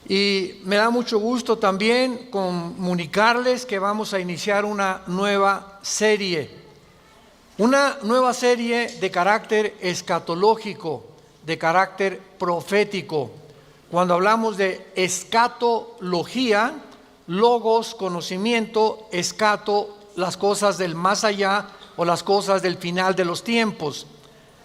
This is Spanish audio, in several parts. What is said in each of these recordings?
Y me da mucho gusto también comunicarles que vamos a iniciar una nueva serie de carácter escatológico, de carácter profético. Cuando hablamos de escatología, logos, conocimiento, escato, las cosas del más allá o las cosas del final de los tiempos.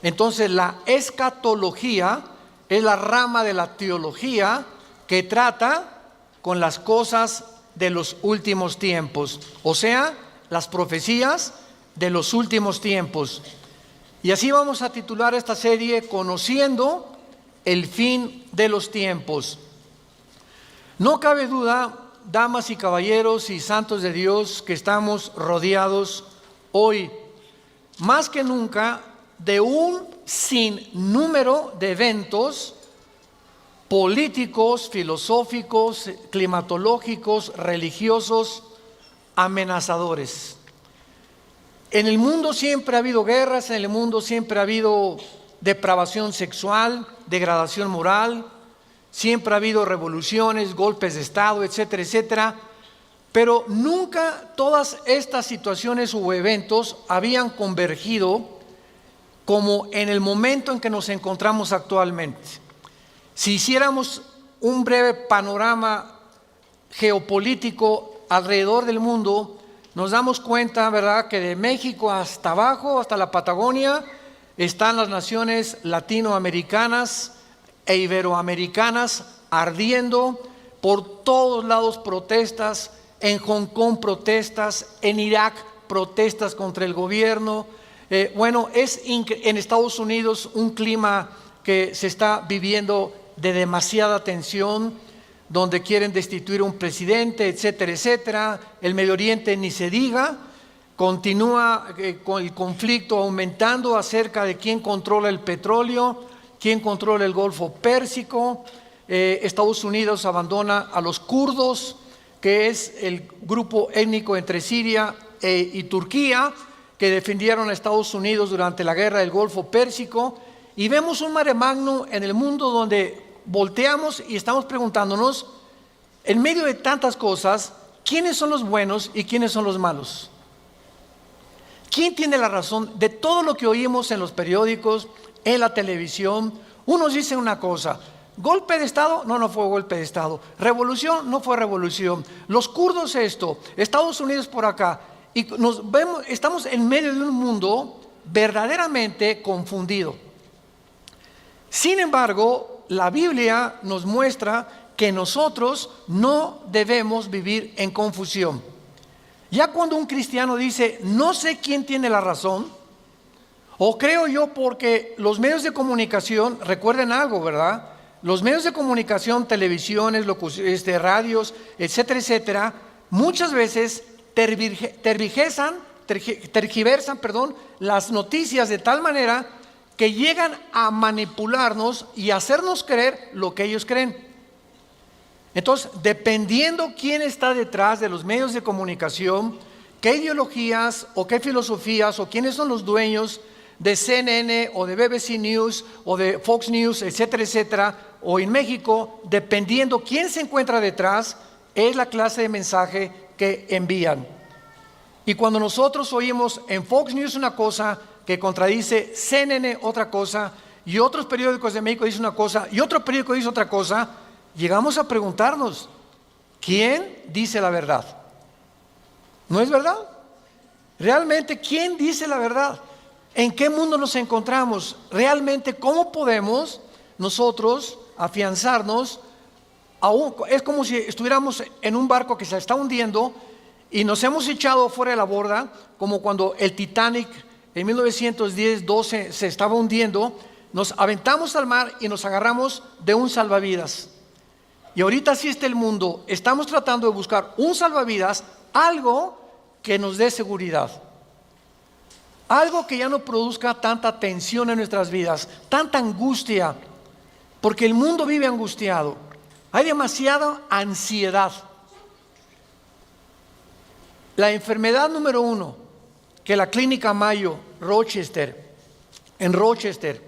Entonces la escatología es la rama de la teología que trata con las cosas de los últimos tiempos, o sea, las profecías de los últimos tiempos. Y así vamos a titular esta serie, Conociendo el fin de los tiempos. No cabe duda, damas y caballeros y santos de Dios, que estamos rodeados hoy, más que nunca, de un sinnúmero de eventos políticos, filosóficos, climatológicos, religiosos, amenazadores. En el mundo siempre ha habido guerras, en el mundo siempre ha habido depravación sexual, degradación moral, siempre ha habido revoluciones, golpes de Estado, etcétera, etcétera. Pero nunca todas estas situaciones u eventos habían convergido como en el momento en que nos encontramos actualmente. Si hiciéramos un breve panorama geopolítico alrededor del mundo, nos damos cuenta, ¿verdad?, que de México hasta abajo, hasta la Patagonia, están las naciones latinoamericanas e iberoamericanas ardiendo, por todos lados protestas, en Hong Kong protestas, en Irak protestas contra el gobierno. Es en Estados Unidos un clima que se está viviendo de demasiada tensión, donde quieren destituir un presidente, etcétera, etcétera. El Medio Oriente ni se diga, continúa con el conflicto aumentando acerca de quién controla el petróleo, quién controla el Golfo Pérsico. Estados Unidos abandona a los kurdos, que es el grupo étnico entre Siria y Turquía, que defendieron a Estados Unidos durante la guerra del Golfo Pérsico. Y vemos un mare magnum en el mundo donde volteamos y estamos preguntándonos, en medio de tantas cosas, ¿quiénes son los buenos y quiénes son los malos? ¿Quién tiene la razón de todo lo que oímos en los periódicos, en la televisión? Unos dicen una cosa: golpe de Estado, no fue golpe de Estado. Revolución, no fue revolución. Los kurdos esto, Estados Unidos por acá. Y estamos en medio de un mundo verdaderamente confundido. Sin embargo, la Biblia nos muestra que nosotros no debemos vivir en confusión. Ya cuando un cristiano dice, no sé quién tiene la razón, o creo yo porque los medios de comunicación, recuerden algo, ¿verdad? Los medios de comunicación, televisiones, radios, etcétera, etcétera, muchas veces tergiversan, las noticias de tal manera que llegan a manipularnos y hacernos creer lo que ellos creen. Entonces, dependiendo quién está detrás de los medios de comunicación, qué ideologías o qué filosofías o quiénes son los dueños de CNN o de BBC News o de Fox News, etcétera, etcétera, o en México, dependiendo quién se encuentra detrás, es la clase de mensaje que envían. Y cuando nosotros oímos en Fox News una cosa que contradice CNN otra cosa, y otros periódicos de México dicen una cosa, y otro periódico dice otra cosa, llegamos a preguntarnos, ¿quién dice la verdad? ¿No es verdad? Realmente, ¿quién dice la verdad? ¿En qué mundo nos encontramos? Realmente, ¿cómo podemos nosotros afianzarnos? Es como si estuviéramos en un barco que se está hundiendo y nos hemos echado fuera de la borda, como cuando el Titanic en 1910-12 se estaba hundiendo. Nos aventamos al mar y nos agarramos de un salvavidas. Y ahorita así está el mundo. Estamos tratando de buscar un salvavidas, algo que nos dé seguridad, algo que ya no produzca tanta tensión en nuestras vidas, tanta angustia, porque el mundo vive angustiado. Hay demasiada ansiedad. La enfermedad número 1 que la Clínica Mayo en Rochester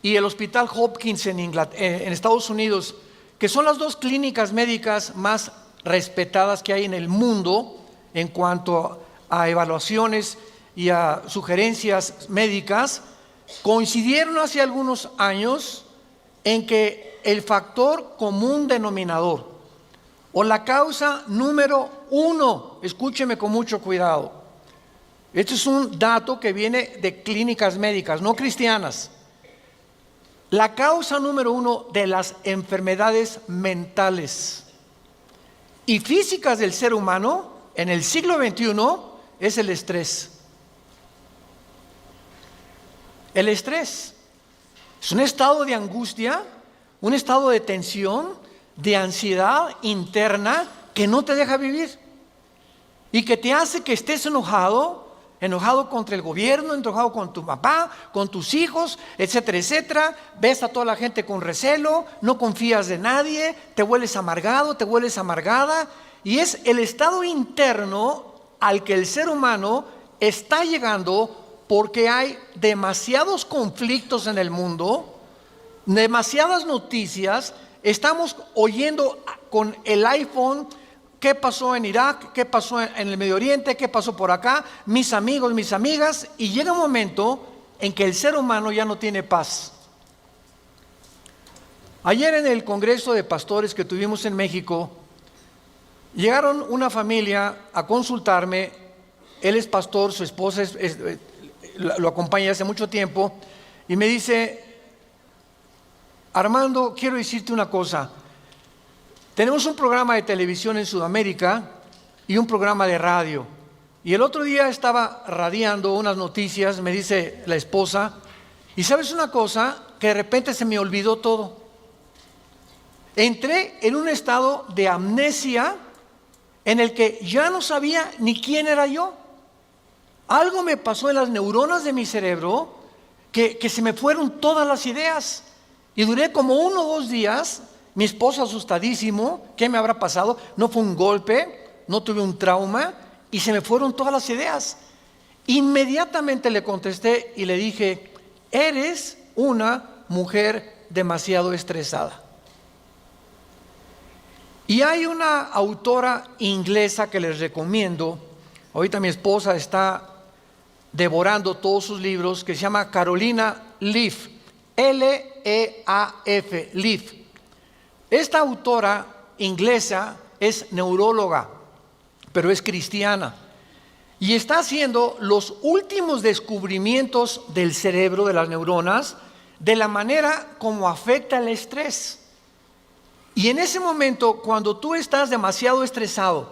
y el Hospital Hopkins en Estados Unidos, que son las dos clínicas médicas más respetadas que hay en el mundo en cuanto a evaluaciones y a sugerencias médicas, coincidieron hace algunos años en que el factor común denominador o la causa número uno, escúcheme con mucho cuidado, este es un dato que viene de clínicas médicas, no cristianas. La causa número uno de las enfermedades mentales y físicas del ser humano en el siglo XXI es el estrés. El estrés es un estado de angustia, un estado de tensión, de ansiedad interna que no te deja vivir y que te hace que estés enojado contra el gobierno, enojado con tu papá, con tus hijos, etcétera, etcétera. Ves a toda la gente con recelo, no confías de nadie, te vuelves amargado, te vuelves amargada. Y es el estado interno al que el ser humano está llegando porque hay demasiados conflictos en el mundo, demasiadas noticias. Estamos oyendo con el iPhone qué pasó en Irak, qué pasó en el Medio Oriente, qué pasó por acá, mis amigos, mis amigas, y llega un momento en que el ser humano ya no tiene paz. Ayer en el Congreso de Pastores que tuvimos en México, llegaron una familia a consultarme. Él es pastor, su esposa lo acompaña hace mucho tiempo, y me dice: Armando, quiero decirte una cosa. Tenemos un programa de televisión en Sudamérica y un programa de radio. Y el otro día estaba radiando unas noticias, me dice la esposa, y ¿sabes una cosa? Que de repente se me olvidó todo. Entré en un estado de amnesia en el que ya no sabía ni quién era yo. Algo me pasó en las neuronas de mi cerebro que se me fueron todas las ideas. Y duré como 1 o 2 días. Mi esposo asustadísimo, ¿qué me habrá pasado? No fue un golpe, no tuve un trauma, y se me fueron todas las ideas. Inmediatamente le contesté y le dije: eres una mujer demasiado estresada. Y hay una autora inglesa que les recomiendo, ahorita mi esposa está devorando todos sus libros, que se llama Carolina Leaf, L-E-A-F, Leaf. Esta autora inglesa es neuróloga, pero es cristiana, y está haciendo los últimos descubrimientos del cerebro, de las neuronas, de la manera como afecta el estrés. Y en ese momento, cuando tú estás demasiado estresado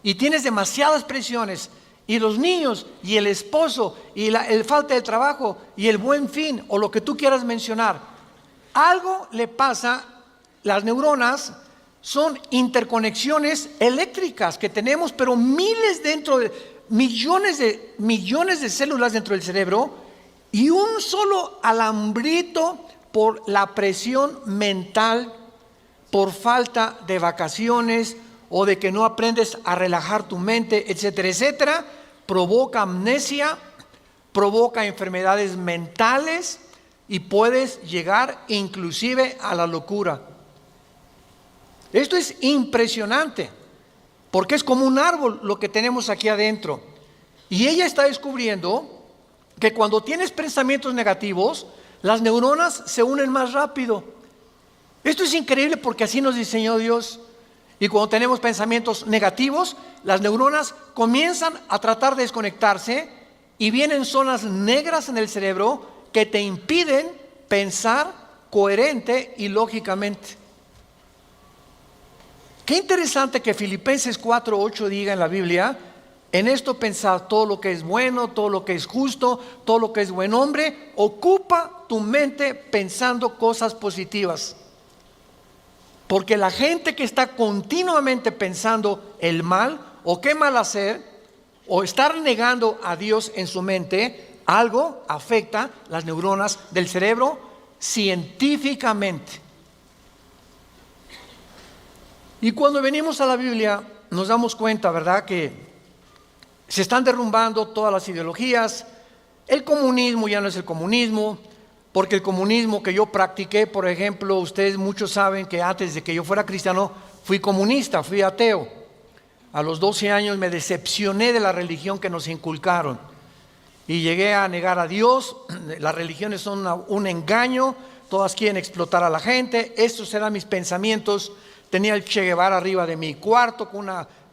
y tienes demasiadas presiones, y los niños, y el esposo, y el falta de trabajo, y el buen fin, o lo que tú quieras mencionar, algo le pasa. Las neuronas son interconexiones eléctricas que tenemos, pero millones de células dentro del cerebro, y un solo alambrito por la presión mental, por falta de vacaciones o de que no aprendes a relajar tu mente, etcétera, etcétera, provoca amnesia, provoca enfermedades mentales y puedes llegar inclusive a la locura. Esto es impresionante, porque es como un árbol lo que tenemos aquí adentro. Y ella está descubriendo que cuando tienes pensamientos negativos, las neuronas se unen más rápido. Esto es increíble porque así nos diseñó Dios. Y cuando tenemos pensamientos negativos, las neuronas comienzan a tratar de desconectarse y vienen zonas negras en el cerebro que te impiden pensar coherente y lógicamente. Qué interesante que Filipenses 4:8 diga en la Biblia: en esto pensad, todo lo que es bueno, todo lo que es justo, todo lo que es buen hombre, ocupa tu mente pensando cosas positivas. Porque la gente que está continuamente pensando el mal, o qué mal hacer, o estar negando a Dios en su mente, algo afecta las neuronas del cerebro científicamente. Y cuando venimos a la Biblia nos damos cuenta, ¿verdad?, que se están derrumbando todas las ideologías. El comunismo ya no es el comunismo, porque el comunismo que yo practiqué, por ejemplo, ustedes muchos saben que antes de que yo fuera cristiano, fui comunista, fui ateo. A los 12 años me decepcioné de la religión que nos inculcaron y llegué a negar a Dios. Las religiones son un engaño, todas quieren explotar a la gente. Estos eran mis pensamientos. Tenía el Che Guevara arriba de mi cuarto con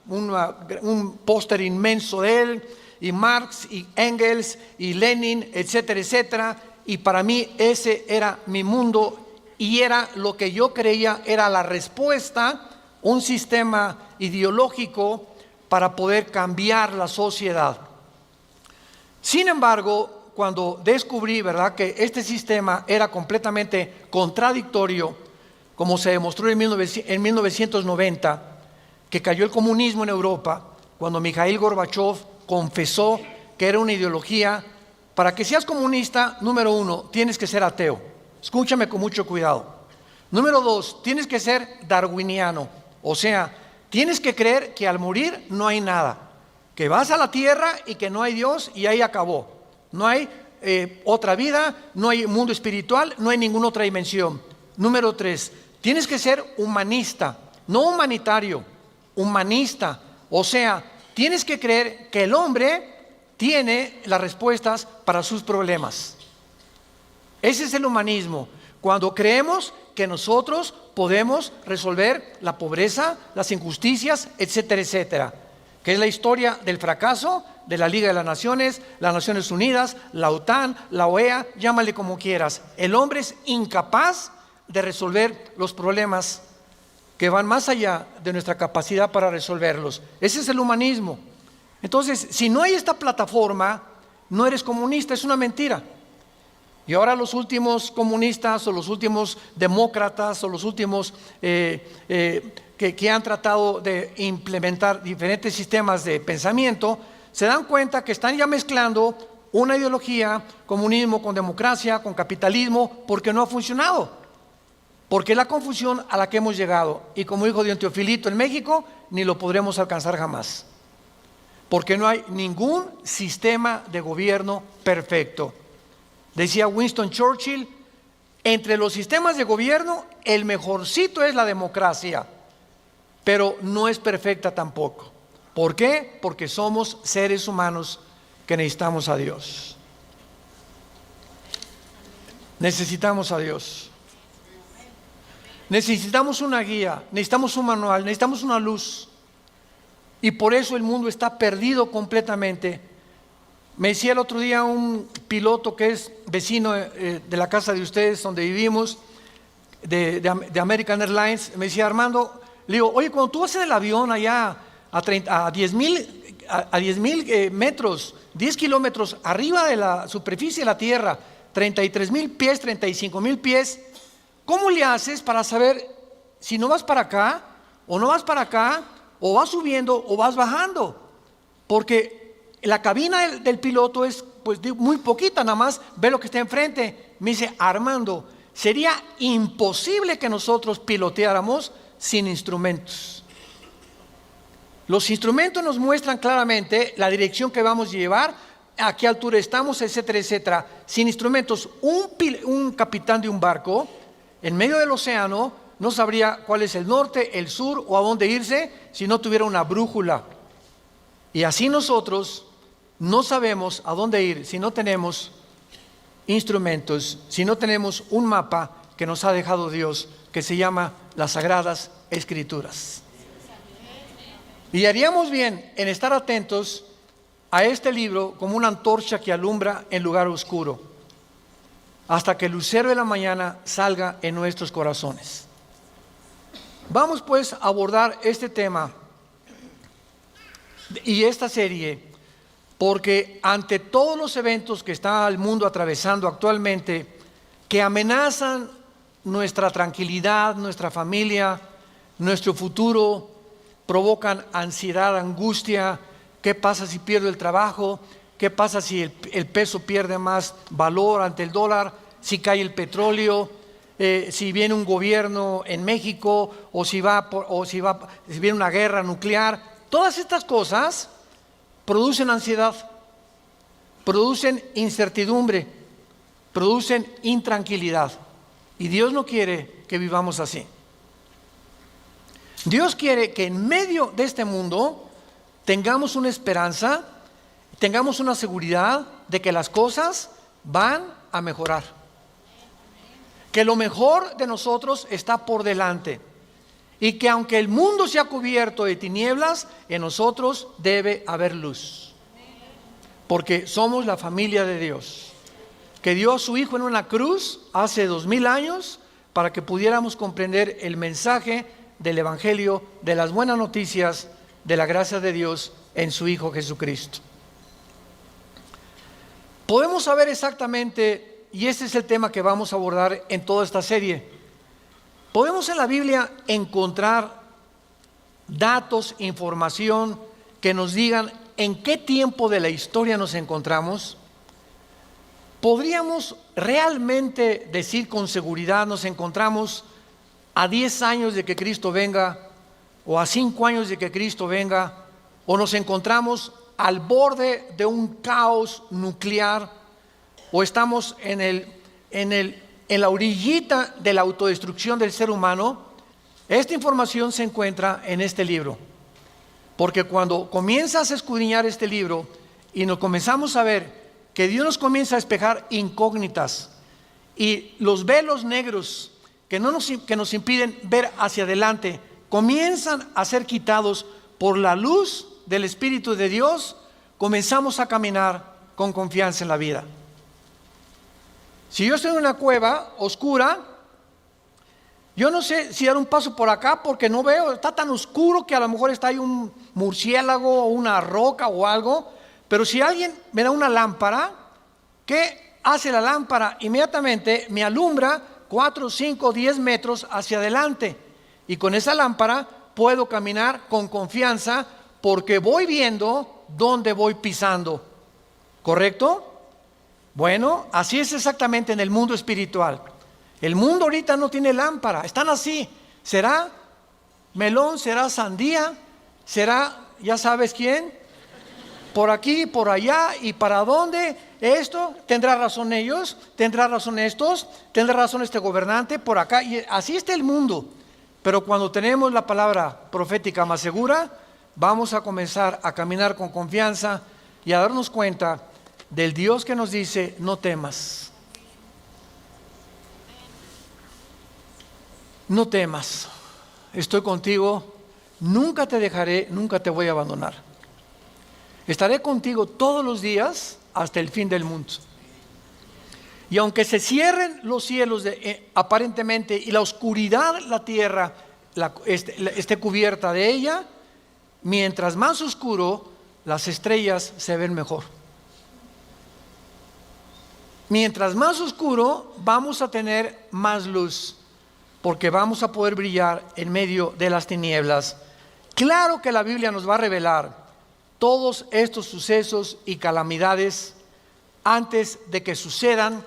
un póster inmenso de él, y Marx y Engels y Lenin, etcétera, etcétera. Y para mí ese era mi mundo y era lo que yo creía era la respuesta, un sistema ideológico para poder cambiar la sociedad. Sin embargo, cuando descubrí, ¿verdad?, que este sistema era completamente contradictorio, como se demostró en 1990, que cayó el comunismo en Europa, cuando Mikhail Gorbachev confesó que era una ideología. Para que seas comunista, número 1, tienes que ser ateo. Escúchame con mucho cuidado. Número 2, tienes que ser darwiniano. O sea, tienes que creer que al morir no hay nada, que vas a la tierra y que no hay Dios y ahí acabó. No hay otra vida, no hay mundo espiritual, no hay ninguna otra dimensión. Número 3, tienes que ser humanista, no humanitario, humanista. O sea, tienes que creer que el hombre tiene las respuestas para sus problemas. Ese es el humanismo. Cuando creemos que nosotros podemos resolver la pobreza, las injusticias, etcétera, etcétera. Que es la historia del fracaso de la Liga de las Naciones Unidas, la OTAN, la OEA, llámale como quieras. El hombre es incapaz de resolver los problemas que van más allá de nuestra capacidad para resolverlos. Ese es el humanismo. Entonces, si no hay esta plataforma, no eres comunista, es una mentira. Y ahora los últimos comunistas o los últimos demócratas o los últimos que han tratado de implementar diferentes sistemas de pensamiento, se dan cuenta que están ya mezclando una ideología, comunismo con democracia, con capitalismo, porque no ha funcionado. Porque es la confusión a la que hemos llegado. Y como dijo don Teofilito, en México ni lo podremos alcanzar jamás. Porque no hay ningún sistema de gobierno perfecto. Decía Winston Churchill, entre los sistemas de gobierno, el mejorcito es la democracia, pero no es perfecta tampoco. ¿Por qué? Porque somos seres humanos que necesitamos a Dios. Necesitamos a Dios. Necesitamos una guía, necesitamos un manual, necesitamos una luz. Y por eso el mundo está perdido completamente. Me decía el otro día un piloto que es vecino de la casa de ustedes donde vivimos, de American Airlines, me decía: Armando, le digo, oye, cuando tú vas en el avión allá a 10,000 metros, 10 kilómetros arriba de la superficie de la tierra, 33,000 pies, 35,000 pies, ¿cómo le haces para saber si no vas para acá o no vas para acá, o vas subiendo o vas bajando? Porque la cabina del piloto es pues muy poquita, nada más ve lo que está enfrente. Me dice: Armando, sería imposible que nosotros piloteáramos sin instrumentos. Los instrumentos nos muestran claramente la dirección que vamos a llevar, a qué altura estamos, etcétera, etcétera. Sin instrumentos, un capitán de un barco en medio del océano no sabría cuál es el norte, el sur o a dónde irse si no tuviera una brújula. Y así nosotros no sabemos a dónde ir si no tenemos instrumentos, si no tenemos un mapa que nos ha dejado Dios, que se llama las Sagradas Escrituras. Y haríamos bien en estar atentos a este libro como una antorcha que alumbra en lugar oscuro, hasta que el lucero de la mañana salga en nuestros corazones. Vamos pues a abordar este tema y esta serie, porque ante todos los eventos que está el mundo atravesando actualmente, que amenazan nuestra tranquilidad, nuestra familia, nuestro futuro, provocan ansiedad, angustia. ¿Qué pasa si pierdo el trabajo? ¿Qué pasa si el peso pierde más valor ante el dólar? Si cae el petróleo, si viene un gobierno en México, o si viene una guerra nuclear. Todas estas cosas producen ansiedad, producen incertidumbre, producen intranquilidad. Y Dios no quiere que vivamos así. Dios quiere que en medio de este mundo tengamos una esperanza, tengamos una seguridad de que las cosas van a mejorar. Que lo mejor de nosotros está por delante. Y que aunque el mundo sea cubierto de tinieblas, en nosotros debe haber luz. Porque somos la familia de Dios, que dio a su Hijo en una cruz hace 2000 años para que pudiéramos comprender el mensaje del Evangelio, de las buenas noticias, de la gracia de Dios en su Hijo Jesucristo. Podemos saber exactamente, y este es el tema que vamos a abordar en toda esta serie, podemos en la Biblia encontrar datos, información que nos digan en qué tiempo de la historia nos encontramos. ¿Podríamos realmente decir con seguridad nos encontramos a 10 años de que Cristo venga, o a 5 años de que Cristo venga, o nos encontramos al borde de un caos nuclear, o estamos en la orillita de la autodestrucción del ser humano? Esta información se encuentra en este libro, porque cuando comienzas a escudriñar este libro y nos comenzamos a ver que Dios nos comienza a despejar incógnitas y los velos negros que nos impiden ver hacia adelante comienzan a ser quitados por la luz del Espíritu de Dios, comenzamos a caminar con confianza en la vida. Si yo estoy en una cueva oscura, yo no sé si dar un paso por acá porque no veo, está tan oscuro que a lo mejor está ahí un murciélago o una roca o algo. Pero si alguien me da una lámpara, ¿qué hace la lámpara? Inmediatamente me alumbra 4, 5, 10 metros hacia adelante. Y con esa lámpara puedo caminar con confianza porque voy viendo dónde voy pisando. ¿Correcto? Bueno, así es exactamente en el mundo espiritual. El mundo ahorita no tiene lámpara, están así. ¿Será melón? ¿Será sandía? ¿Será ya sabes quién? Por aquí, por allá, ¿y para dónde? Esto, ¿tendrá razón ellos? ¿Tendrá razón estos? ¿Tendrá razón este gobernante? Por acá, y así está el mundo. Pero cuando tenemos la palabra profética más segura, vamos a comenzar a caminar con confianza y a darnos cuenta del Dios que nos dice: no temas. No temas, estoy contigo, nunca te dejaré, nunca te voy a abandonar. Estaré contigo todos los días hasta el fin del mundo. Y aunque se cierren los cielos aparentemente y la oscuridad, la tierra esté cubierta de ella, mientras más oscuro, las estrellas se ven mejor. Mientras más oscuro, vamos a tener más luz, porque vamos a poder brillar en medio de las tinieblas. Claro que la Biblia nos va a revelar todos estos sucesos y calamidades antes de que sucedan,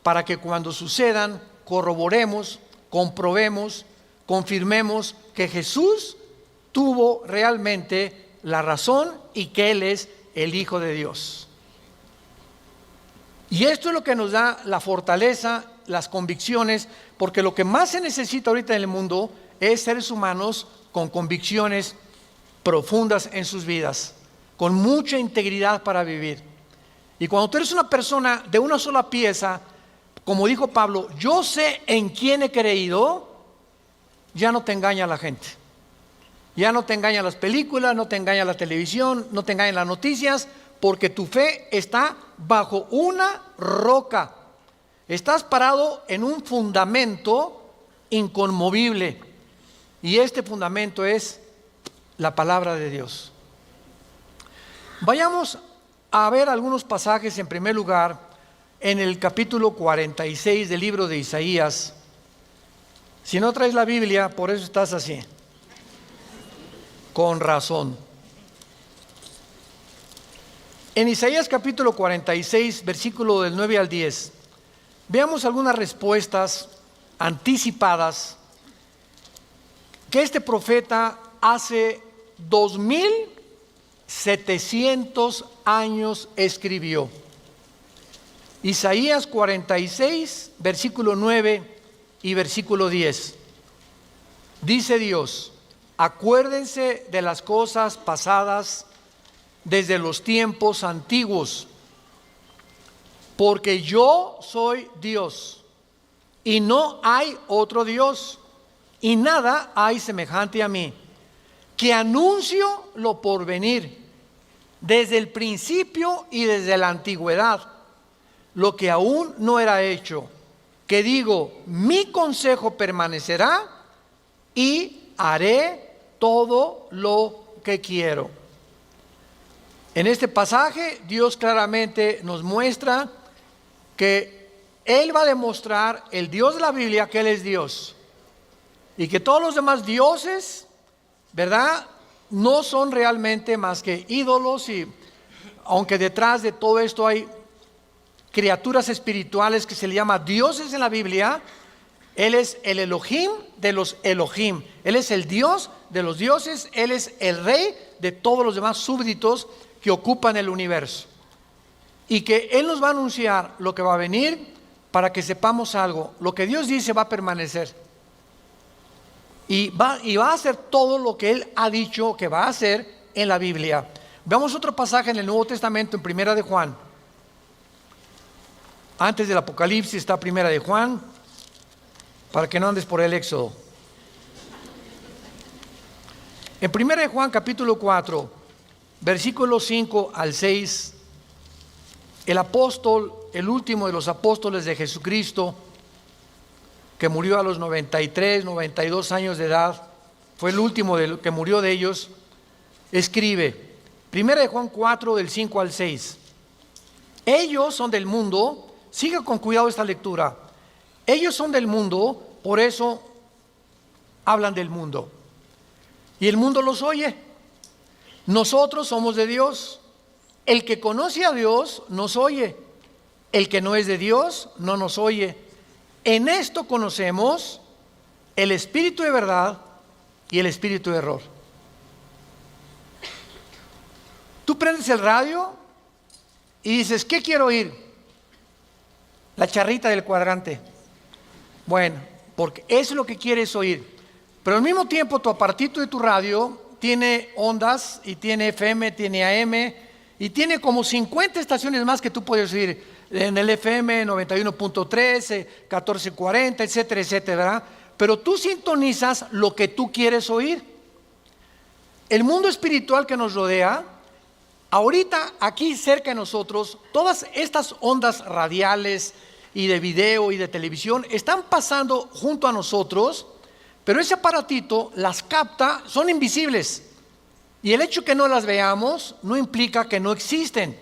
para que cuando sucedan corroboremos, comprobemos, confirmemos que Jesús tuvo realmente la razón y que Él es el Hijo de Dios. Y esto es lo que nos da la fortaleza, las convicciones, porque lo que más se necesita ahorita en el mundo es seres humanos con convicciones profundas en sus vidas, con mucha integridad para vivir. Y cuando tú eres una persona de una sola pieza, como dijo Pablo, yo sé en quién he creído, ya no te engaña la gente. Ya no te engañan las películas, no te engaña la televisión, no te engañan las noticias, porque tu fe está bajo una roca. Estás parado en un fundamento inconmovible. Y este fundamento es la palabra de Dios. Vayamos a ver algunos pasajes. En primer lugar, en el capítulo 46 del libro de Isaías. Si no traes la Biblia, por eso estás así. Con razón. En Isaías capítulo 46, versículo del 9 al 10, veamos algunas respuestas anticipadas que este profeta hace 2700 años escribió. Isaías 46, versículo 9 y versículo 10. Dice Dios: acuérdense de las cosas pasadas desde los tiempos antiguos, porque yo soy Dios y no hay otro Dios, y nada hay semejante a mí, que anuncio lo porvenir desde el principio y desde la antigüedad, lo que aún no era hecho, que digo, mi consejo permanecerá y haré todo lo que quiero. En este pasaje Dios claramente nos muestra que Él va a demostrar, el Dios de la Biblia, que Él es Dios, y que todos los demás dioses, ¿verdad?, no son realmente más que ídolos. Y aunque detrás de todo esto hay criaturas espirituales que se le llama dioses en la Biblia, Él es el Elohim de los Elohim. Él es el Dios de los dioses. Él es el rey de todos los demás súbditos que ocupan el universo. Y que Él nos va a anunciar lo que va a venir para que sepamos algo. Lo que Dios dice va a permanecer. Y va a hacer todo lo que Él ha dicho que va a hacer en la Biblia. Veamos otro pasaje en el Nuevo Testamento, en Primera de Juan. Antes del Apocalipsis está Primera de Juan, para que no andes por el Éxodo. En Primera de Juan, capítulo 4, versículos 5 al 6, el apóstol, el último de los apóstoles de Jesucristo, que murió a los 93, 92 años de edad, fue el último que murió de ellos, escribe, Primera de Juan 4, del 5 al 6, ellos son del mundo, siga con cuidado esta lectura, ellos son del mundo, por eso hablan del mundo, y el mundo los oye. Nosotros somos de Dios, el que conoce a Dios nos oye, el que no es de Dios no nos oye. En esto conocemos el espíritu de verdad y el espíritu de error. Tú prendes el radio y dices, ¿qué quiero oír? La charrita del cuadrante. Bueno, porque eso es lo que quieres oír. Pero al mismo tiempo tu aparatito de tu radio tiene ondas y tiene FM, tiene AM y tiene como 50 estaciones más que tú puedes oír. En el FM 91.3, 1440, etcétera, etcétera, ¿verdad? Pero tú sintonizas lo que tú quieres oír. El mundo espiritual que nos rodea, ahorita aquí cerca de nosotros, todas estas ondas radiales y de video y de televisión están pasando junto a nosotros, pero ese aparatito las capta, son invisibles. Y el hecho que no las veamos no implica que no existen,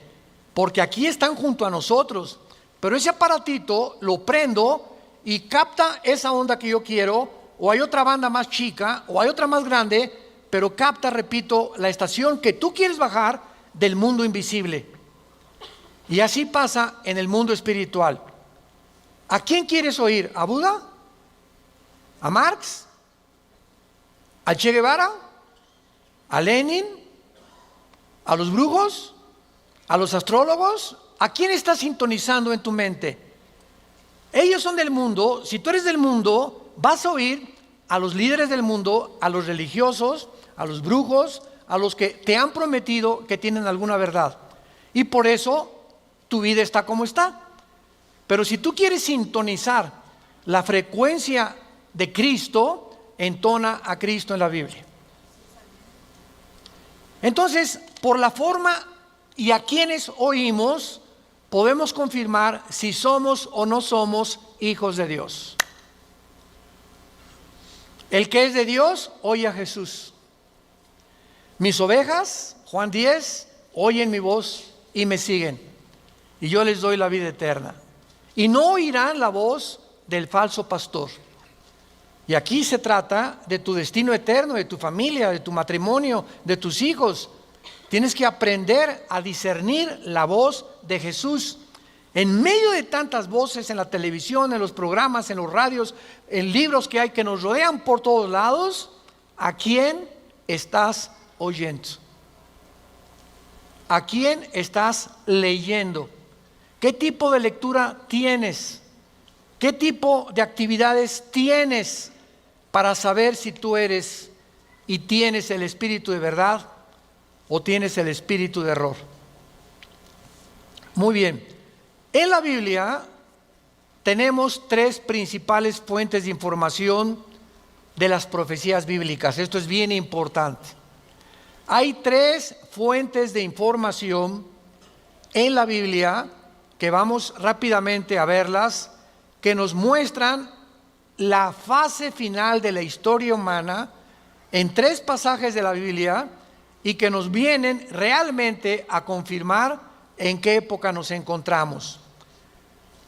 porque aquí están junto a nosotros, pero ese aparatito lo prendo y capta esa onda que yo quiero, o hay otra banda más chica, o hay otra más grande, pero capta, repito, la estación que tú quieres bajar del mundo invisible. Y así pasa en el mundo espiritual. ¿A quién quieres oír? ¿A Buda? ¿A Marx? ¿A Che Guevara? ¿A Lenin? ¿A los brujos? ¿A los astrólogos? ¿A quién estás sintonizando en tu mente? Ellos son del mundo. Si tú eres del mundo, vas a oír a los líderes del mundo, a los religiosos, a los brujos, a los que te han prometido que tienen alguna verdad. Y por eso tu vida está como está. Pero si tú quieres sintonizar la frecuencia de Cristo, entona a Cristo en la Biblia. Entonces, por la forma y a quienes oímos, podemos confirmar si somos o no somos hijos de Dios. El que es de Dios, oye a Jesús. Mis ovejas, Juan 10, oyen mi voz y me siguen, y yo les doy la vida eterna. Y no oirán la voz del falso pastor. Y aquí se trata de tu destino eterno, de tu familia, de tu matrimonio, de tus hijos. Tienes que aprender a discernir la voz de Jesús. En medio de tantas voces en la televisión, en los programas, en los radios, en libros que hay que nos rodean por todos lados, ¿a quién estás oyendo? ¿A quién estás leyendo? ¿Qué tipo de lectura tienes? ¿Qué tipo de actividades tienes para saber si tú eres y tienes el espíritu de verdad o tienes el espíritu de error? Muy bien. En la Biblia tenemos tres principales fuentes de información de las profecías bíblicas. Esto es bien importante. Hay tres fuentes de información en la Biblia que vamos rápidamente a verlas, que nos muestran la fase final de la historia humana en tres pasajes de la Biblia y que nos vienen realmente a confirmar en qué época nos encontramos.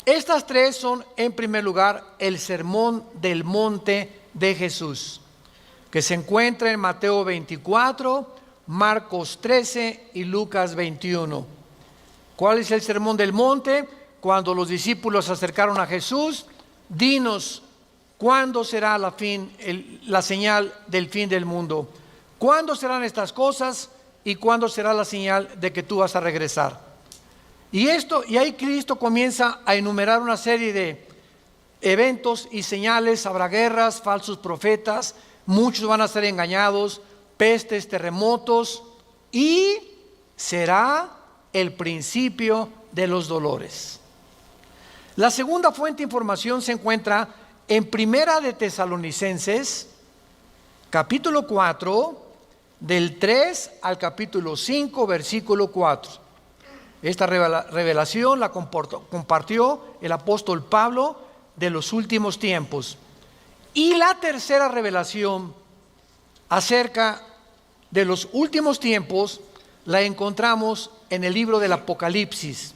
Estas tres son, en primer lugar, el Sermón del Monte de Jesús, que se encuentra en Mateo 24, Marcos 13 y Lucas 21. ¿Cuál es el Sermón del Monte? Cuando los discípulos se acercaron a Jesús, dinos, ¿cuándo será la señal del fin del mundo? ¿Cuándo serán estas cosas y cuándo será la señal de que tú vas a regresar? Y ahí Cristo comienza a enumerar una serie de eventos y señales. Habrá guerras, falsos profetas, muchos van a ser engañados, pestes, terremotos, y será el principio de los dolores. La segunda fuente de información se encuentra en Primera de Tesalonicenses, capítulo 4, del 3 al capítulo 5, versículo 4. Esta revelación la compartió el apóstol Pablo de los últimos tiempos. Y la tercera revelación acerca de los últimos tiempos la encontramos en el libro del Apocalipsis,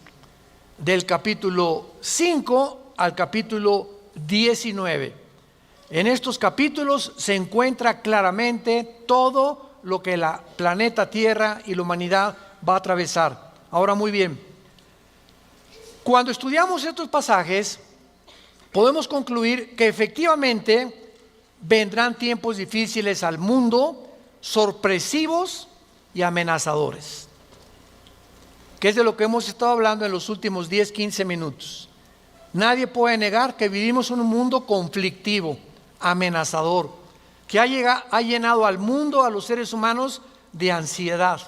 del capítulo 5 al capítulo 19. En estos capítulos se encuentra claramente todo lo que la planeta Tierra y la humanidad va a atravesar. Ahora, muy bien, cuando estudiamos estos pasajes, podemos concluir que efectivamente vendrán tiempos difíciles al mundo, sorpresivos y amenazadores, que es de lo que hemos estado hablando en los últimos 10-15 minutos. Nadie puede negar que vivimos en un mundo conflictivo, amenazador, que ha llenado al mundo, a los seres humanos, de ansiedad,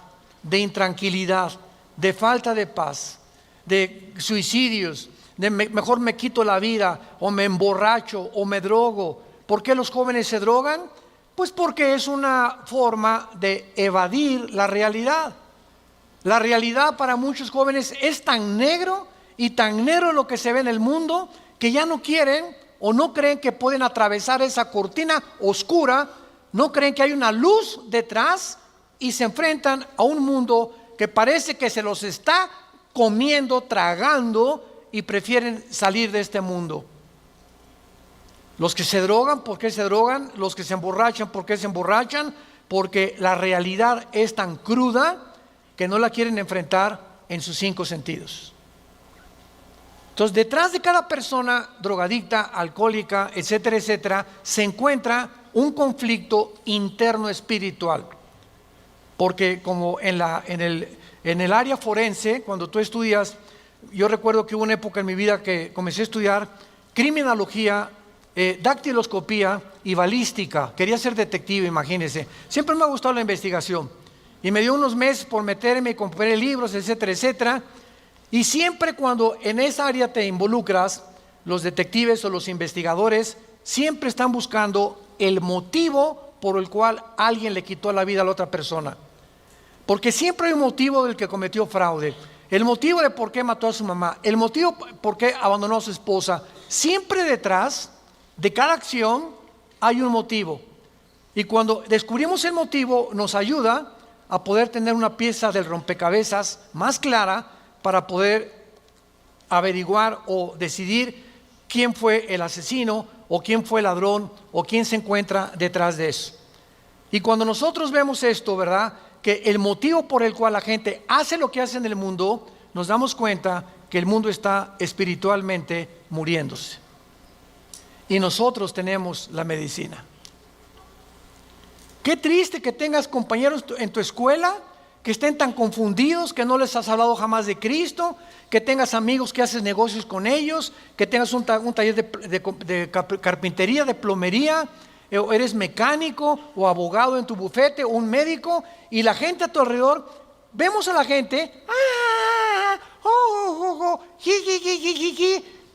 de intranquilidad, de falta de paz, de suicidios, de mejor me quito la vida, o me emborracho, o me drogo. ¿Por qué los jóvenes se drogan? Pues porque es una forma de evadir la realidad. La realidad para muchos jóvenes es tan negro y tan negro lo que se ve en el mundo, que ya no quieren o no creen que pueden atravesar esa cortina oscura, no creen que hay una luz detrás, y se enfrentan a un mundo que parece que se los está comiendo, tragando, y prefieren salir de este mundo. Los que se drogan, ¿por qué se drogan? Los que se emborrachan, ¿por qué se emborrachan? Porque la realidad es tan cruda que no la quieren enfrentar en sus 5 sentidos. Entonces, detrás de cada persona drogadicta, alcohólica, etcétera, etcétera, se encuentra un conflicto interno espiritual. Porque como en el área forense, cuando tú estudias, yo recuerdo que hubo una época en mi vida que comencé a estudiar criminología, dactiloscopía y balística. Quería ser detective, imagínense. Siempre me ha gustado la investigación. Y me dio unos meses por meterme, compré libros, etcétera, etcétera. Y siempre cuando en esa área te involucras, los detectives o los investigadores siempre están buscando el motivo por el cual alguien le quitó la vida a la otra persona. Porque siempre hay un motivo del que cometió fraude, el motivo de por qué mató a su mamá, el motivo por qué abandonó a su esposa. Siempre detrás de cada acción hay un motivo. Y cuando descubrimos el motivo, nos ayuda a poder tener una pieza del rompecabezas más clara para poder averiguar o decidir quién fue el asesino o quién fue el ladrón o quién se encuentra detrás de eso. Y cuando nosotros vemos esto, ¿verdad?, que el motivo por el cual la gente hace lo que hace en el mundo, nos damos cuenta que el mundo está espiritualmente muriéndose. Y nosotros tenemos la medicina. Qué triste que tengas compañeros en tu escuela que estén tan confundidos, que no les has hablado jamás de Cristo, que tengas amigos que haces negocios con ellos, que tengas un taller de carpintería, de plomería, o eres mecánico o abogado en tu bufete o un médico, y la gente a tu alrededor, vemos a la gente,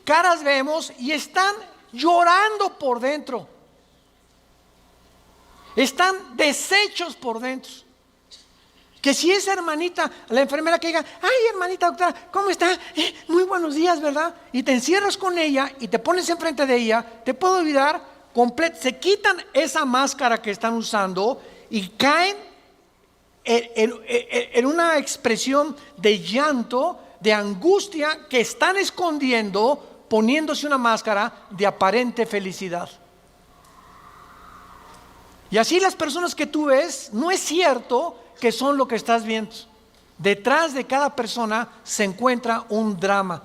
caras vemos y están llorando por dentro, están deshechos por dentro. Que si esa hermanita, la enfermera que diga, ay hermanita doctora, ¿cómo está? Muy buenos días, ¿verdad? Y te encierras con ella y te pones enfrente de ella, te puede olvidar, se quitan esa máscara que están usando y caen en una expresión de llanto, de angustia, que están escondiendo, poniéndose una máscara de aparente felicidad. Y así las personas que tú ves, no es cierto que son lo que estás viendo. Detrás de cada persona se encuentra un drama.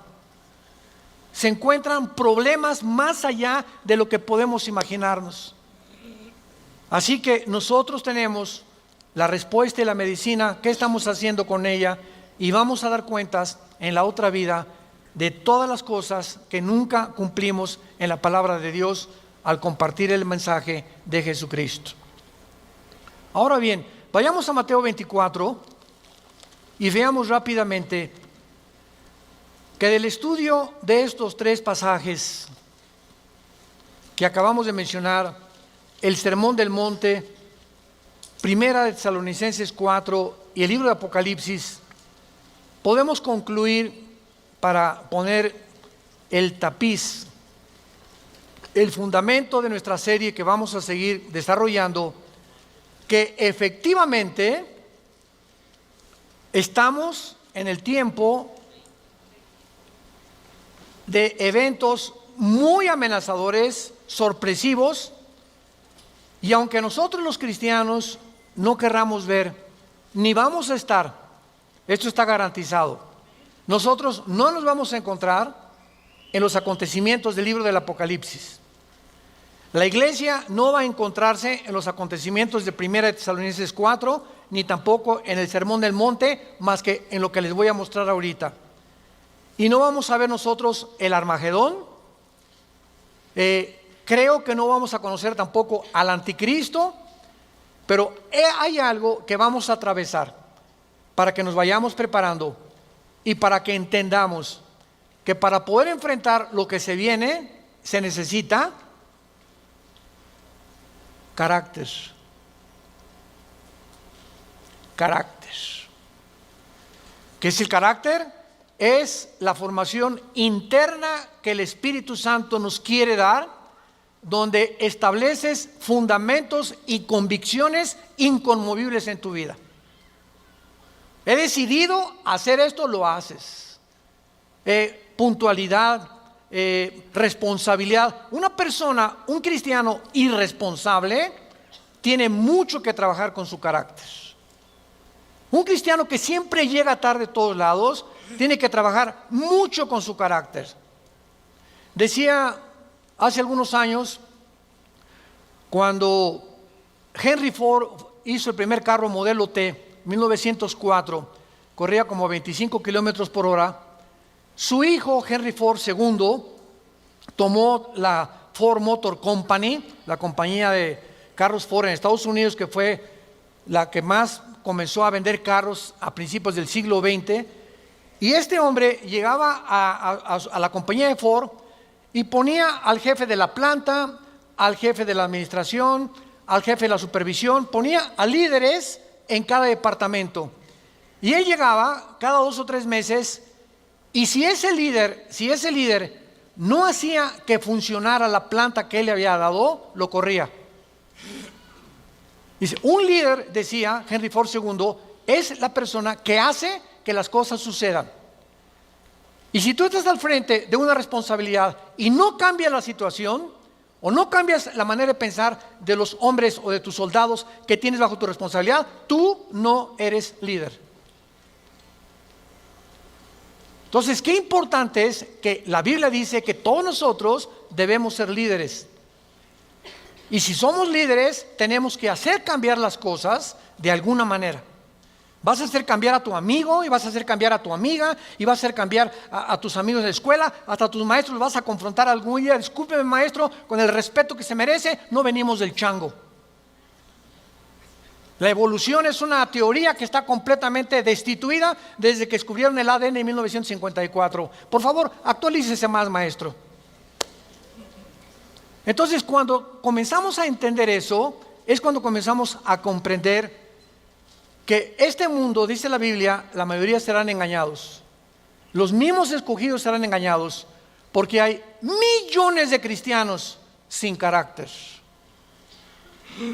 Se encuentran problemas más allá de lo que podemos imaginarnos. Así que nosotros tenemos la respuesta y la medicina, qué estamos haciendo con ella, y vamos a dar cuentas en la otra vida de todas las cosas que nunca cumplimos en la palabra de Dios al compartir el mensaje de Jesucristo. Ahora bien, vayamos a Mateo 24 y veamos rápidamente que del estudio de estos tres pasajes que acabamos de mencionar, el Sermón del Monte, Primera de Tesalonicenses 4 y el libro de Apocalipsis, podemos concluir, para poner el tapiz, el fundamento de nuestra serie que vamos a seguir desarrollando, que efectivamente estamos en el tiempo de eventos muy amenazadores, sorpresivos, y aunque nosotros los cristianos no querramos ver, ni vamos a estar, esto está garantizado, nosotros no nos vamos a encontrar en los acontecimientos del libro del Apocalipsis. La iglesia no va a encontrarse en los acontecimientos de Primera de Tesalonicenses 4, ni tampoco en el Sermón del Monte, más que en lo que les voy a mostrar ahorita. Y no vamos a ver nosotros el Armagedón. Creo que no vamos a conocer tampoco al Anticristo, pero hay algo que vamos a atravesar para que nos vayamos preparando y para que entendamos que para poder enfrentar lo que se viene se necesita carácter. ¿Qué es el carácter? Es la formación interna que el Espíritu Santo nos quiere dar, donde estableces fundamentos y convicciones inconmovibles en tu vida. He decidido hacer esto, lo haces. Puntualidad, responsabilidad. Una persona, un cristiano irresponsable, tiene mucho que trabajar con su carácter. Un cristiano que siempre llega tarde a todos lados, tiene que trabajar mucho con su carácter. Decía hace algunos años, cuando Henry Ford hizo el primer carro modelo T, 1904, corría como 25 kilómetros por hora. Su hijo Henry Ford II tomó la Ford Motor Company, la compañía de carros Ford en Estados Unidos, que fue la que más comenzó a vender carros a principios del siglo XX. Y este hombre llegaba a la compañía de Ford y ponía al jefe de la planta, al jefe de la administración, al jefe de la supervisión, ponía a líderes en cada departamento. Y él llegaba cada 2 o 3 meses, y si ese líder no hacía que funcionara la planta que él le había dado, lo corría. Dice, un líder, decía Henry Ford II, es la persona que hace que las cosas sucedan. Y si tú estás al frente de una responsabilidad y no cambias la situación, o no cambias la manera de pensar de los hombres o de tus soldados que tienes bajo tu responsabilidad, tú no eres líder. Entonces, qué importante es que la Biblia dice que todos nosotros debemos ser líderes. Y si somos líderes, tenemos que hacer cambiar las cosas de alguna manera. Vas a hacer cambiar a tu amigo y vas a hacer cambiar a tu amiga y vas a hacer cambiar a tus amigos de la escuela, hasta a tus maestros los vas a confrontar algún día. Discúlpeme, maestro, con el respeto que se merece, no venimos del chango. La evolución es una teoría que está completamente destituida desde que descubrieron el ADN en 1954. Por favor, actualícese más, maestro. Entonces, cuando comenzamos a entender eso, es cuando comenzamos a comprender que este mundo, dice la Biblia, la mayoría serán engañados. Los mismos escogidos serán engañados porque hay millones de cristianos sin carácter,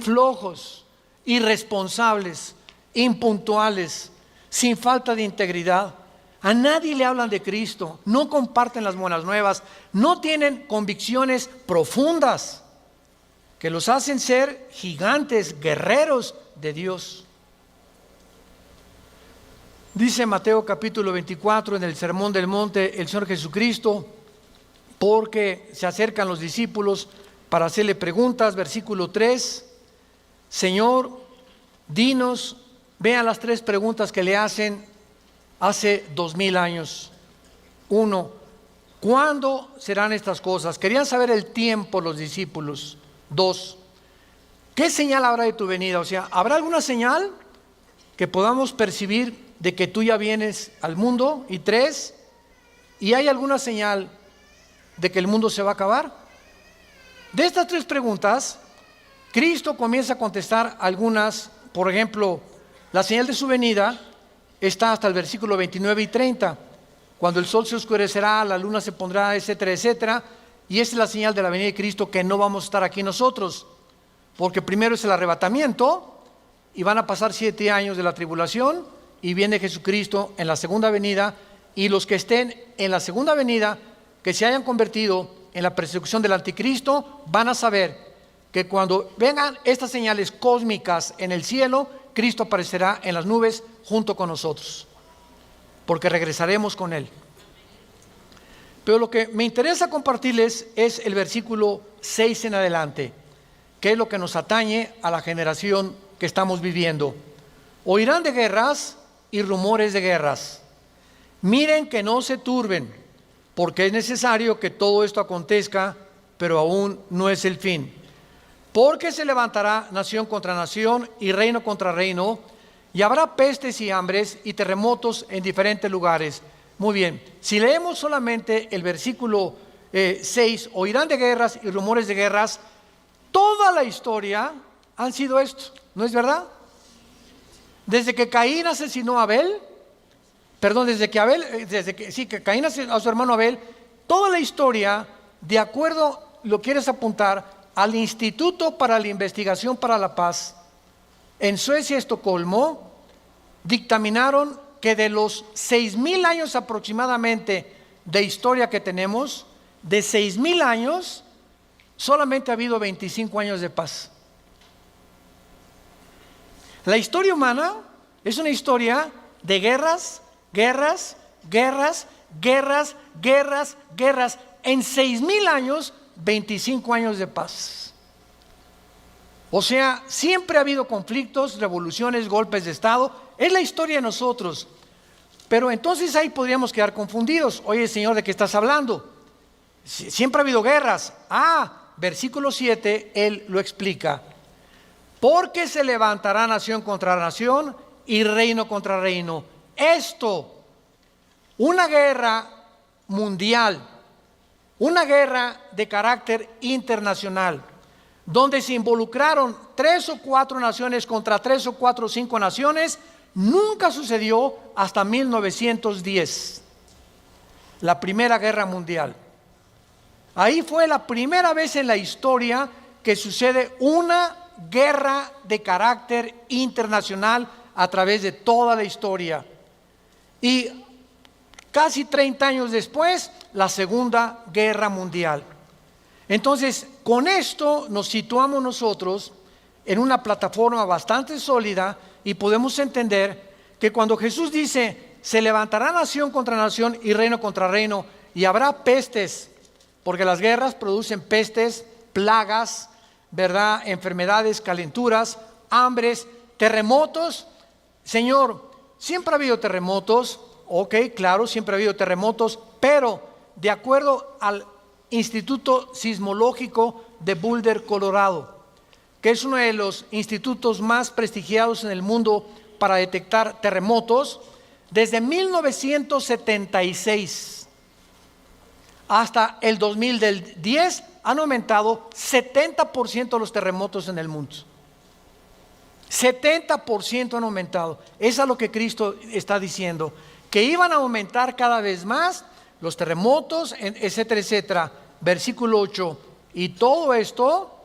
flojos, irresponsables, impuntuales, sin falta de integridad. A nadie le hablan de Cristo, no comparten las buenas nuevas, no tienen convicciones profundas que los hacen ser gigantes, guerreros de Dios. Dice Mateo capítulo 24 en el Sermón del Monte el Señor Jesucristo, porque se acercan los discípulos para hacerle preguntas, versículo 3, Señor, dinos, vean las 3 preguntas que le hacen hace 2000 años. 1, ¿cuándo serán estas cosas? Querían saber el tiempo los discípulos. 2, ¿qué señal habrá de tu venida? O sea, ¿habrá alguna señal que podamos percibir de que tú ya vienes al mundo? Y 3, ¿y hay alguna señal de que el mundo se va a acabar? De estas 3 preguntas, Cristo comienza a contestar algunas. Por ejemplo, la señal de su venida está hasta el versículo 29 y 30, cuando el sol se oscurecerá, la luna se pondrá, etcétera, etcétera. Y esa es la señal de la venida de Cristo, que no vamos a estar aquí nosotros, porque primero es el arrebatamiento y van a pasar 7 años de la tribulación y viene Jesucristo en la segunda venida, y los que estén en la segunda venida, que se hayan convertido en la persecución del anticristo, van a saber que cuando vengan estas señales cósmicas en el cielo, Cristo aparecerá en las nubes junto con nosotros, porque regresaremos con Él. Pero lo que me interesa compartirles es el versículo 6 en adelante, que es lo que nos atañe a la generación que estamos viviendo. Oirán de guerras y rumores de guerras. Miren que no se turben, porque es necesario que todo esto acontezca, pero aún no es el fin. Porque se levantará nación contra nación y reino contra reino, y habrá pestes y hambres y terremotos en diferentes lugares. Muy bien, si leemos solamente el versículo 6, oirán de guerras y rumores de guerras, toda la historia han sido esto, ¿no es verdad? Desde que Caín asesinó a Abel, desde que Caín asesinó a su hermano Abel, toda la historia, de acuerdo, lo quieres apuntar al Instituto para la Investigación para la Paz, en Suecia, Estocolmo, dictaminaron que de los 6,000 años aproximadamente de historia que tenemos, de 6,000 años, solamente ha habido 25 años de paz. La historia humana es una historia de guerras, guerras, guerras, guerras, guerras, guerras. En 6,000 años, 25 años de paz. O sea, siempre ha habido conflictos, revoluciones, golpes de Estado. Es la historia de nosotros. Pero entonces ahí podríamos quedar confundidos. Oye, Señor, ¿de qué estás hablando? Siempre ha habido guerras. Versículo 7, Él lo explica. Porque se levantará nación contra nación y reino contra reino. Esto, una guerra mundial, una guerra de carácter internacional, donde se involucraron 3 o 4 naciones contra 3 o 4 o 5 naciones, nunca sucedió hasta 1910, la Primera Guerra Mundial. Ahí fue la primera vez en la historia que sucede una guerra de carácter internacional a través de toda la historia. Y casi 30 años después, la Segunda Guerra Mundial. Entonces, con esto nos situamos nosotros en una plataforma bastante sólida y podemos entender que cuando Jesús dice, se levantará nación contra nación y reino contra reino, y habrá pestes, porque las guerras producen pestes, plagas, ¿verdad? Enfermedades, calenturas, hambres, terremotos. Señor, siempre ha habido terremotos, ok, claro, siempre ha habido terremotos, pero de acuerdo al Instituto Sismológico de Boulder, Colorado, que es uno de los institutos más prestigiados en el mundo para detectar terremotos, desde 1976 hasta el 2010 han aumentado 70% los terremotos en el mundo. 70% han aumentado. Eso es lo que Cristo está diciendo, que iban a aumentar cada vez más los terremotos, etcétera, etcétera. Versículo 8. Y todo esto,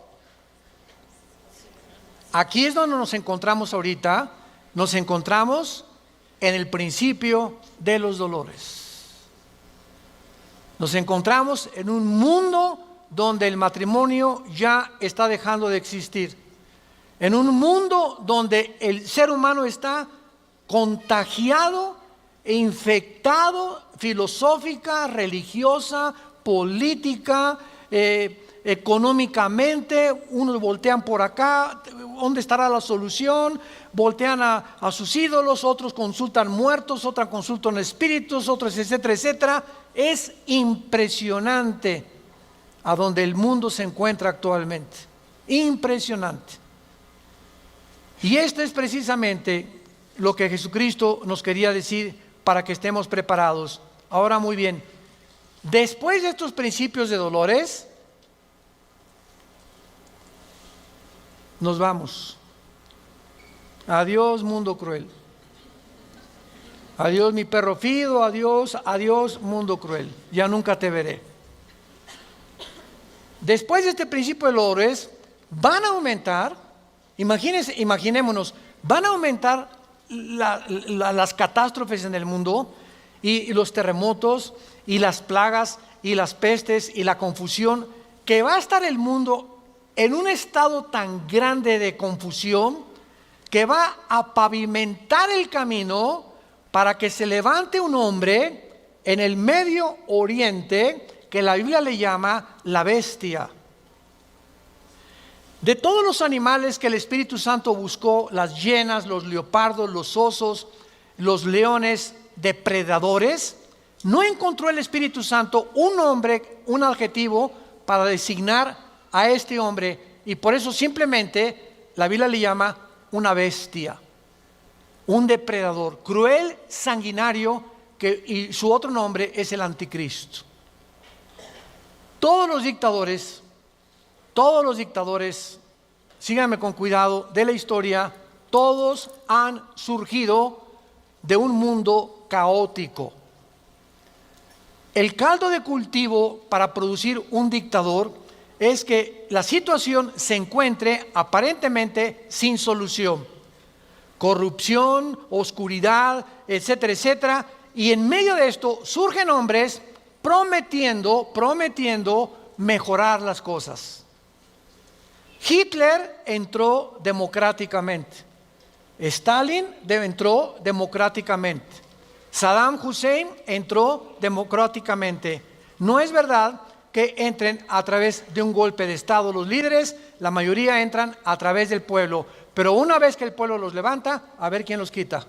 aquí es donde nos encontramos ahorita. Nos encontramos en el principio de los dolores. Nos encontramos en un mundo donde el matrimonio ya está dejando de existir. En un mundo donde el ser humano está contagiado e infectado filosófica, religiosa, política, económicamente. Unos voltean por acá, ¿dónde estará la solución? Voltean a sus ídolos, otros consultan muertos, otros consultan espíritus, otros etcétera, etcétera. Es impresionante a donde el mundo se encuentra actualmente. Impresionante. Y esto es precisamente lo que Jesucristo nos quería decir para que estemos preparados. Ahora, muy bien, después de estos principios de dolores, nos vamos. Adiós, mundo cruel. Adiós, mi perro fido. Adiós, adiós, mundo cruel. Ya nunca te veré. Después de este principio de dolores, van a aumentar. Imaginémonos, van a aumentar las catástrofes en el mundo y los terremotos y las plagas y las pestes y la confusión, que va a estar el mundo en un estado tan grande de confusión que va a pavimentar el camino para que se levante un hombre en el Medio Oriente que la Biblia le llama la bestia. De todos los animales que el Espíritu Santo buscó, las hienas, los leopardos, los osos, los leones, depredadores, no encontró el Espíritu Santo un nombre, un adjetivo para designar a este hombre, y por eso simplemente la Biblia le llama una bestia, un depredador, cruel, sanguinario, y su otro nombre es el anticristo. Todos los dictadores, síganme con cuidado, de la historia, todos han surgido de un mundo caótico. El caldo de cultivo para producir un dictador es que la situación se encuentre aparentemente sin solución. Corrupción, oscuridad, etcétera, etcétera. Y en medio de esto surgen hombres prometiendo mejorar las cosas. Hitler entró democráticamente. Stalin entró democráticamente. Saddam Hussein entró democráticamente. No es verdad que entren a través de un golpe de Estado los líderes, la mayoría entran a través del pueblo. Pero una vez que el pueblo los levanta, a ver quién los quita.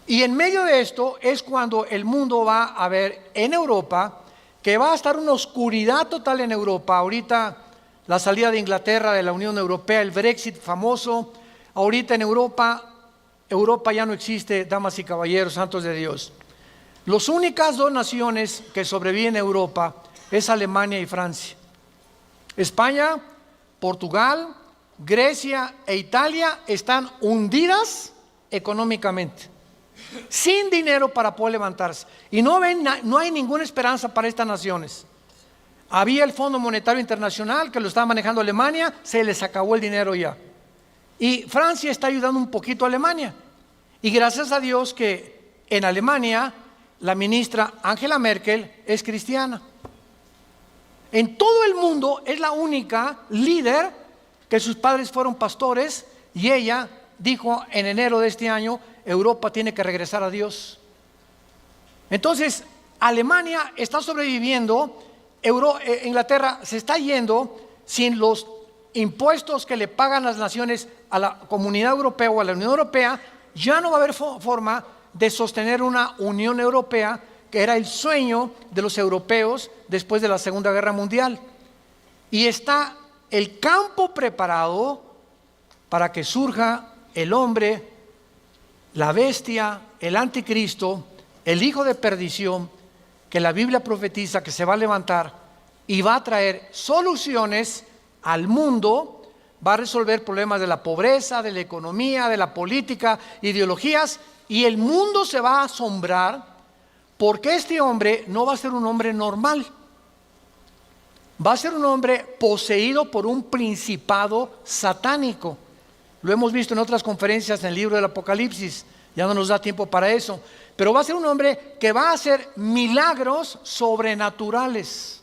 Y en medio de esto es cuando el mundo va a ver en Europa que va a estar una oscuridad total en Europa. Ahorita la salida de Inglaterra de la Unión Europea, el Brexit famoso. Ahorita en Europa ya no existe, damas y caballeros, santos de Dios. Las únicas dos naciones que sobreviven en Europa es Alemania y Francia. España, Portugal, Grecia e Italia están hundidas económicamente, sin dinero para poder levantarse. Y no hay ninguna esperanza para estas naciones. Había el Fondo Monetario Internacional que lo estaba manejando Alemania, se les acabó el dinero ya. Y Francia está ayudando un poquito a Alemania. Y gracias a Dios que en Alemania la ministra Angela Merkel es cristiana. En todo el mundo es la única líder que sus padres fueron pastores, y ella dijo en enero de este año: Europa tiene que regresar a Dios. Entonces Alemania está sobreviviendo, Inglaterra se está yendo sin los impuestos que le pagan las naciones a la Comunidad Europea o a la Unión Europea, ya no va a haber forma de sostener una Unión Europea, que era el sueño de los europeos después de la Segunda Guerra Mundial. Y está el campo preparado para que surja el hombre, la bestia, el anticristo, el hijo de perdición, que la Biblia profetiza que se va a levantar y va a traer soluciones al mundo, va a resolver problemas de la pobreza, de la economía, de la política, ideologías, y el mundo se va a asombrar porque este hombre no va a ser un hombre normal. Va a ser un hombre poseído por un principado satánico. Lo hemos visto en otras conferencias en el libro del Apocalipsis, ya no nos da tiempo para eso. Pero va a ser un hombre que va a hacer milagros sobrenaturales.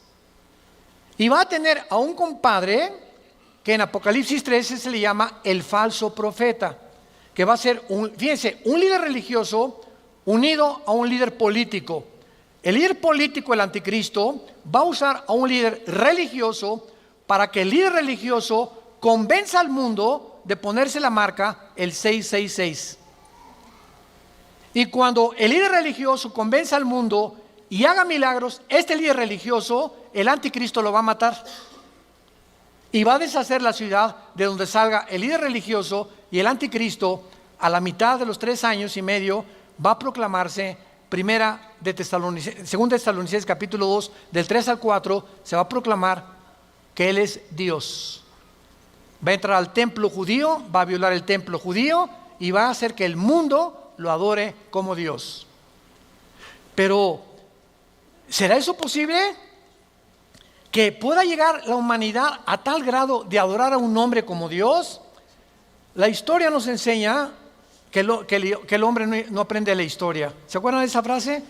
Y va a tener a un compadre que en Apocalipsis 13 se le llama el falso profeta, que va a ser, fíjense, un líder religioso unido a un líder político. El líder político, el anticristo, va a usar a un líder religioso para que el líder religioso convenza al mundo de ponerse la marca el 666. Y cuando el líder religioso convence al mundo y haga milagros, este líder religioso, el anticristo lo va a matar. Y va a deshacer la ciudad de donde salga el líder religioso, y el anticristo, a la mitad de los 3 años y medio, va a proclamarse. Segunda de Tesalonicenses capítulo 2, del 3 al 4, se va a proclamar que Él es Dios. Va a entrar al templo judío, va a violar el templo judío y va a hacer que el mundo lo adore como Dios. Pero, ¿será eso posible? ¿Que pueda llegar la humanidad a tal grado de adorar a un hombre como Dios? La historia nos enseña que el hombre no aprende la historia. ¿Se acuerdan de esa frase?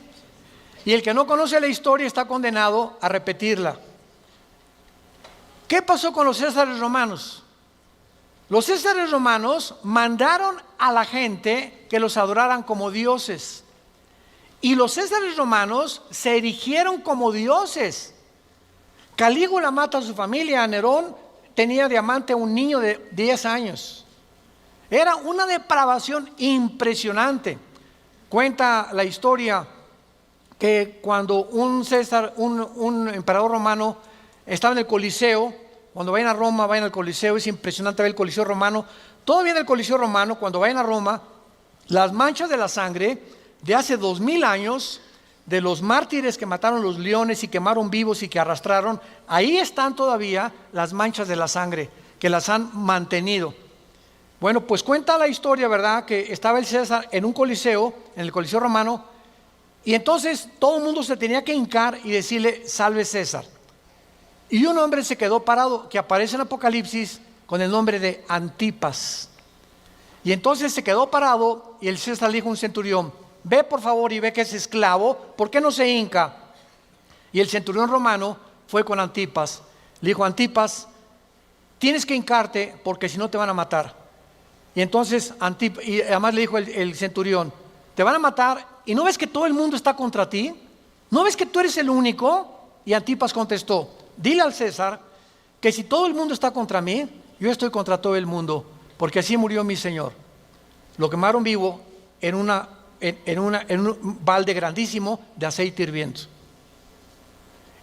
Y el que no conoce la historia está condenado a repetirla. ¿Qué pasó con los césares romanos? Los césares romanos mandaron a la gente que los adoraran como dioses. Y los césares romanos se erigieron como dioses. Calígula mata a su familia. Nerón tenía de amante a un niño de 10 años. Era una depravación impresionante. Cuenta la historia que cuando un emperador romano estaba en el Coliseo, cuando vayan a Roma, vayan al Coliseo, es impresionante ver el Coliseo romano. Todavía en el Coliseo romano, cuando vayan a Roma, las manchas de la sangre de hace 2000 años, de los mártires que mataron los leones y quemaron vivos y que arrastraron, ahí están todavía las manchas de la sangre que las han mantenido. Bueno, pues cuenta la historia, ¿verdad?, que estaba el César en un coliseo, en el Coliseo romano, y entonces todo el mundo se tenía que hincar y decirle: salve César. Y un hombre se quedó parado, que aparece en Apocalipsis con el nombre de Antipas. Y entonces se quedó parado y el César le dijo a un centurión: ve por favor y ve que es esclavo, ¿por qué no se hinca? Y el centurión romano fue con Antipas, le dijo: Antipas, tienes que hincarte porque si no te van a matar. Y entonces y además le dijo el centurión: te van a matar, ¿y no ves que todo el mundo está contra ti? ¿No ves que tú eres el único? Y Antipas contestó: dile al César que si todo el mundo está contra mí, yo estoy contra todo el mundo, porque así murió mi Señor. Lo quemaron vivo en un balde grandísimo de aceite hirviendo.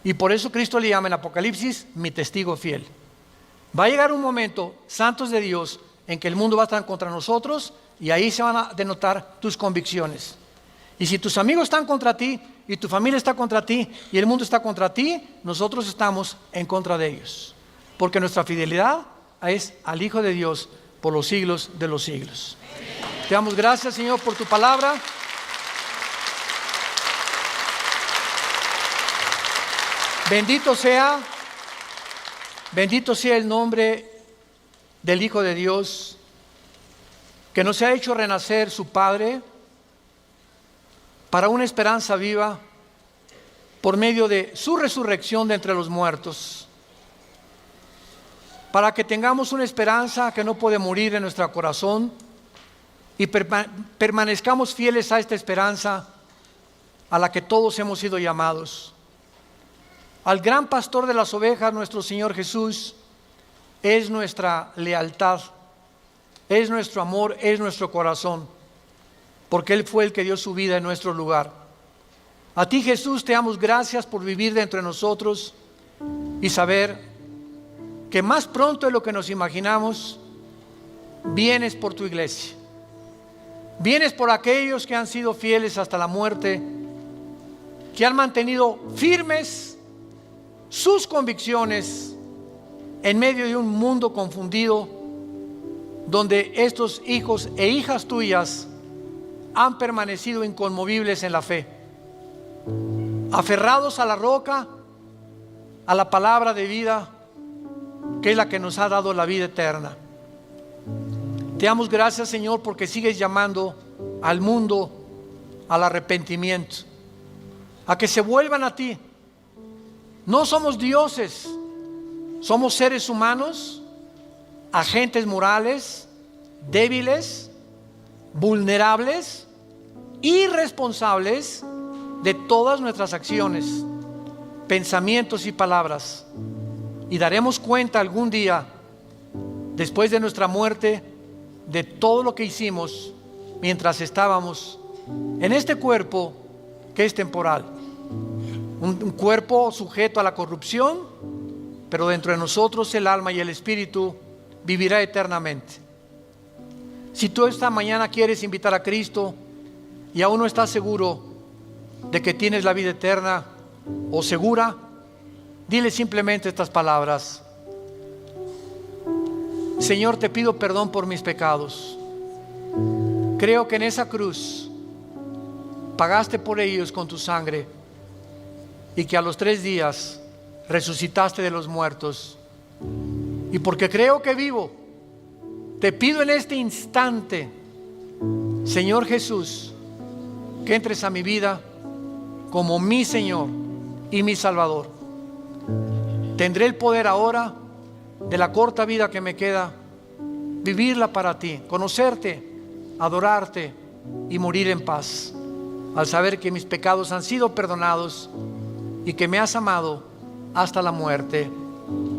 Y por eso Cristo le llama en Apocalipsis mi testigo fiel. Va a llegar un momento, santos de Dios, en que el mundo va a estar contra nosotros, y ahí se van a denotar tus convicciones. Y si tus amigos están contra ti, y tu familia está contra ti, y el mundo está contra ti, nosotros estamos en contra de ellos, porque nuestra fidelidad es al Hijo de Dios por los siglos de los siglos. Te damos gracias, Señor, por tu palabra. Bendito sea el nombre del Hijo de Dios, que nos ha hecho renacer su Padre para una esperanza viva por medio de su resurrección de entre los muertos, para que tengamos una esperanza que no puede morir en nuestro corazón y permanezcamos fieles a esta esperanza a la que todos hemos sido llamados. Al gran pastor de las ovejas, nuestro Señor Jesús, es nuestra lealtad, es nuestro amor, es nuestro corazón. porque Él fue el que dio su vida en nuestro lugar. A ti, Jesús, te damos gracias por vivir dentro de nosotros y saber que más pronto de lo que nos imaginamos, vienes por tu iglesia. Vienes por aquellos que han sido fieles hasta la muerte, que han mantenido firmes sus convicciones en medio de un mundo confundido, donde estos hijos e hijas tuyas han permanecido inconmovibles en la fe, aferrados a la roca, a la palabra de vida, que es la que nos ha dado la vida eterna. Te damos gracias, Señor, porque sigues llamando al mundo al arrepentimiento, a que se vuelvan a ti. No somos dioses, somos seres humanos, agentes morales, débiles, vulnerables, irresponsables de todas nuestras acciones, pensamientos y palabras. Y daremos cuenta algún día, después de nuestra muerte, de todo lo que hicimos mientras estábamos en este cuerpo que es temporal. Un cuerpo sujeto a la corrupción, pero dentro de nosotros el alma y el espíritu vivirá eternamente. Si tú esta mañana quieres invitar a Cristo y aún no estás seguro de que tienes la vida eterna o segura, dile simplemente estas palabras: Señor, te pido perdón por mis pecados. Creo que en esa cruz pagaste por ellos con tu sangre y que a los 3 días resucitaste de los muertos. Y porque creo que vivo, te pido en este instante, Señor Jesús, que entres a mi vida como mi Señor y mi Salvador. Tendré el poder ahora, de la corta vida que me queda, vivirla para ti, conocerte, adorarte y morir en paz, al saber que mis pecados han sido perdonados y que me has amado hasta la muerte.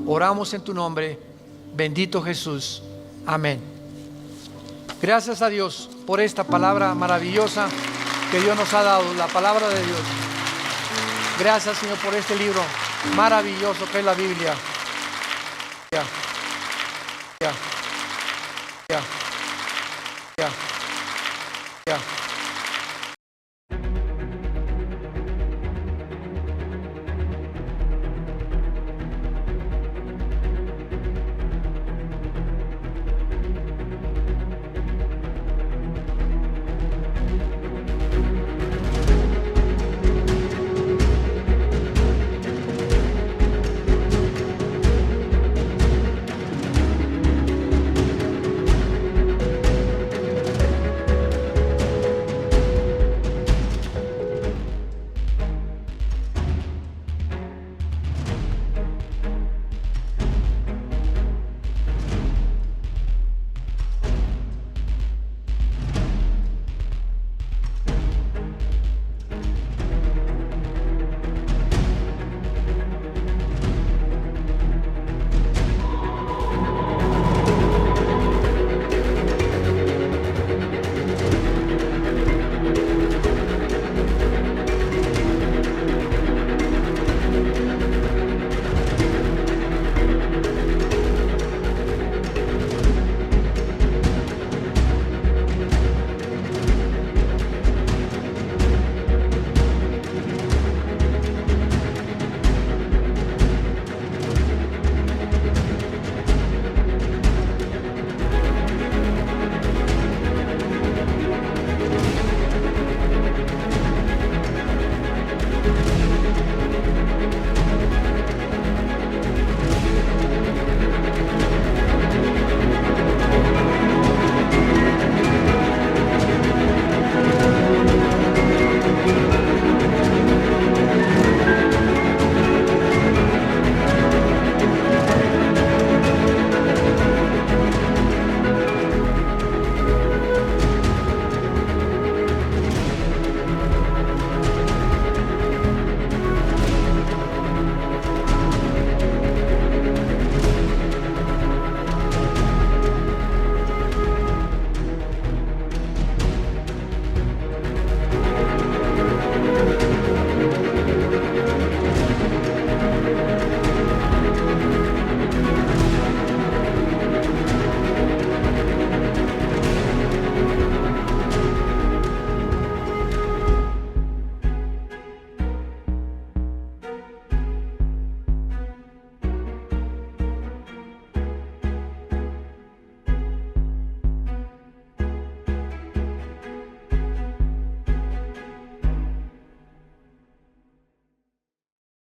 Oramos en tu nombre, bendito Jesús. Amén. Gracias a Dios por esta palabra maravillosa que Dios nos ha dado, la palabra de Dios. Gracias, Señor, por este libro maravilloso que es la Biblia. Yeah.